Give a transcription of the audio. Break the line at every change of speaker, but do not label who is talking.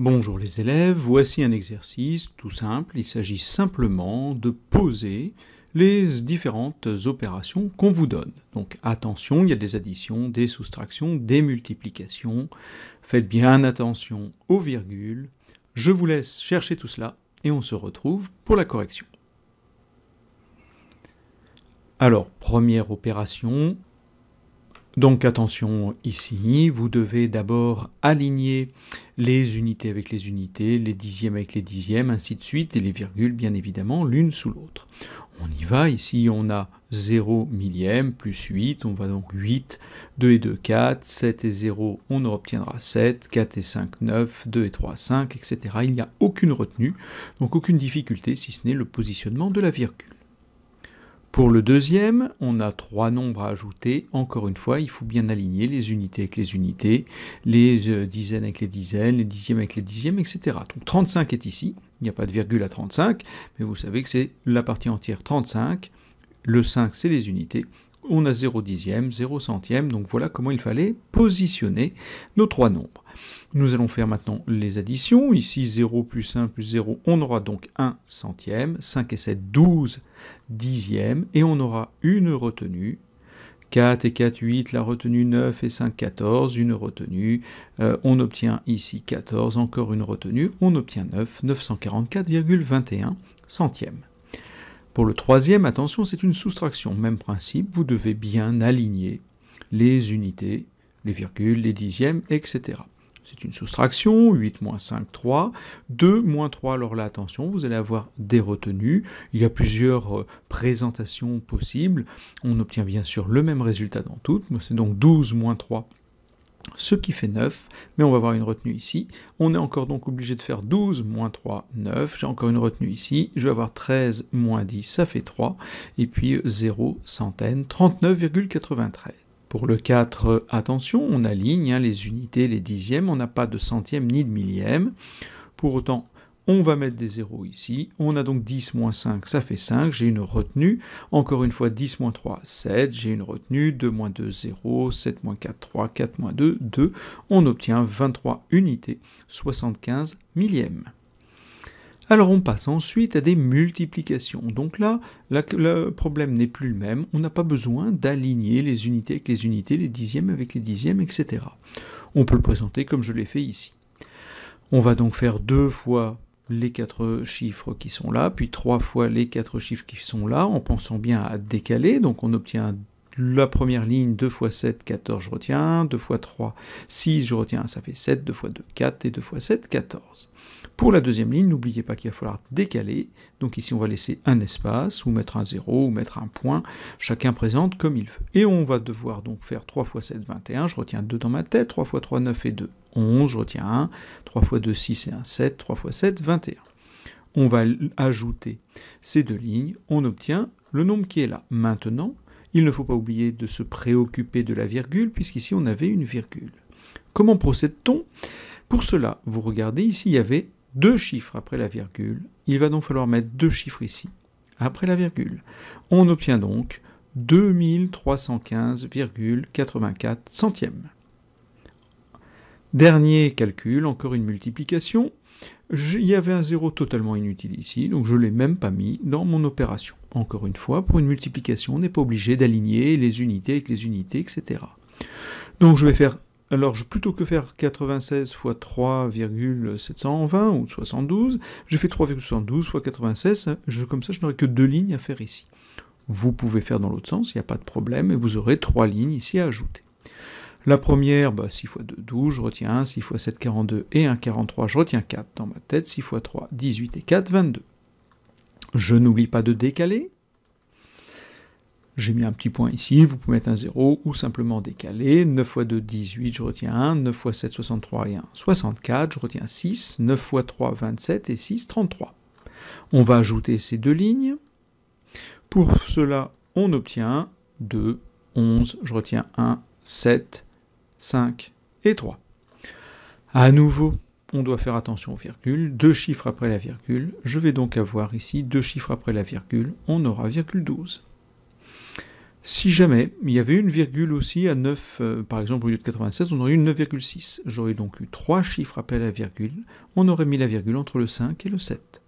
Bonjour les élèves, voici un exercice tout simple. Il s'agit simplement de poser les différentes opérations qu'on vous donne. Donc attention, il y a des additions, des soustractions, des multiplications. Faites bien attention aux virgules. Je vous laisse chercher tout cela et on se retrouve pour la correction. Alors, première opération. Donc attention ici, vous devez d'abord aligner les unités avec les unités, les dixièmes avec les dixièmes, ainsi de suite, et les virgules bien évidemment l'une sous l'autre. On y va, ici on a 0 millième plus 8, on va donc 8, 2 et 2, 4, 7 et 0, on obtiendra 7, 4 et 5, 9, 2 et 3, 5, etc. Il n'y a aucune retenue, donc aucune difficulté si ce n'est le positionnement de la virgule. Pour le deuxième, on a 3 nombres à ajouter. Encore une fois, il faut bien aligner les unités avec les unités, les dizaines avec les dizaines, les dixièmes avec les dixièmes, etc. Donc 35 est ici, il n'y a pas de virgule à 35, mais vous savez que c'est la partie entière 35, le 5 c'est les unités, on a 0 dixième, 0 centième, donc voilà comment il fallait positionner nos 3 nombres. Nous allons faire maintenant les additions. Ici, 0 plus 1 plus 0, on aura donc 1 centième, 5 et 7, 12 dixièmes, et on aura une retenue. 4 et 4, 8, la retenue 9 et 5, 14, une retenue. On obtient ici 14, encore une retenue, on obtient 9, 944,21 centièmes. Pour le troisième, attention, c'est une soustraction. Même principe, vous devez bien aligner les unités, les virgules, les dixièmes, etc. C'est une soustraction, 8 moins 5, 3, 2 moins 3, alors là, attention, vous allez avoir des retenues, il y a plusieurs présentations possibles, on obtient bien sûr le même résultat dans toutes, c'est donc 12 moins 3, ce qui fait 9, mais on va avoir une retenue ici, on est encore donc obligé de faire 12 moins 3, 9, j'ai encore une retenue ici, je vais avoir 13 moins 10, ça fait 3, et puis 0, centaine, 39,93. Pour le 4, attention, on aligne les unités, les dixièmes, on n'a pas de centième ni de millième. Pour autant, on va mettre des zéros ici. On a donc 10 moins 5, ça fait 5, j'ai une retenue. Encore une fois, 10 moins 3, 7, j'ai une retenue. 2 moins 2, 0, 7 moins 4, 3, 4 moins 2, 2. On obtient 23 unités, 75 millièmes. Alors on passe ensuite à des multiplications. Donc là, le problème n'est plus le même. On n'a pas besoin d'aligner les unités avec les unités, les dixièmes avec les dixièmes, etc. On peut le présenter comme je l'ai fait ici. On va donc faire 2 fois les 4 chiffres qui sont là, puis 3 fois les 4 chiffres qui sont là, en pensant bien à décaler. Donc on obtient la première ligne, 2 fois 7, 14, je retiens, 2 fois 3, 6, je retiens, ça fait 7, 2 fois 2, 4, et 2 fois 7, 14. Pour la deuxième ligne, n'oubliez pas qu'il va falloir décaler, donc ici on va laisser un espace, ou mettre un 0, ou mettre un point, chacun présente comme il veut. Et on va devoir donc faire 3 fois 7, 21, je retiens 2 dans ma tête, 3 fois 3, 9 et 2, 11, je retiens 1, 3 fois 2, 6 et 1, 7, 3 fois 7, 21. On va ajouter ces deux lignes, on obtient le nombre qui est là. Maintenant, il ne faut pas oublier de se préoccuper de la virgule, puisqu'ici on avait une virgule. Comment procède-t-on? Pour cela, vous regardez, ici il y avait 2 chiffres après la virgule, il va donc falloir mettre 2 chiffres ici, après la virgule. On obtient donc 2315,84 centièmes. Dernier calcul, encore une multiplication. Il y avait un 0 totalement inutile ici, donc je ne l'ai même pas mis dans mon opération. Encore une fois, pour une multiplication, on n'est pas obligé d'aligner les unités avec les unités, etc. Donc je vais faire, alors plutôt que faire 96 fois 3,720 ou 72, je fais 3,72 fois 96, comme ça je n'aurai que 2 lignes à faire ici. Vous pouvez faire dans l'autre sens, il n'y a pas de problème, et vous aurez 3 lignes ici à ajouter. La première, 6 fois 2, 12, je retiens 1, 6 fois 7, 42, et 1, 43, je retiens 4 dans ma tête, 6 fois 3, 18, et 4, 22. Je n'oublie pas de décaler. J'ai mis un petit point ici, vous pouvez mettre un 0, ou simplement décaler. 9 fois 2, 18, je retiens 1, 9 fois 7, 63, et 1, 64, je retiens 6, 9 fois 3, 27, et 6, 33. On va ajouter ces deux lignes. Pour cela, on obtient 2, 11, je retiens 1, 7, 5 et 3. À nouveau, on doit faire attention aux virgules, 2 chiffres après la virgule. Je vais donc avoir ici 2 chiffres après la virgule, on aura virgule 12. Si jamais il y avait une virgule aussi à 9, par exemple au lieu de 96, on aurait eu 9,6. J'aurais donc eu 3 chiffres après la virgule, on aurait mis la virgule entre le 5 et le 7.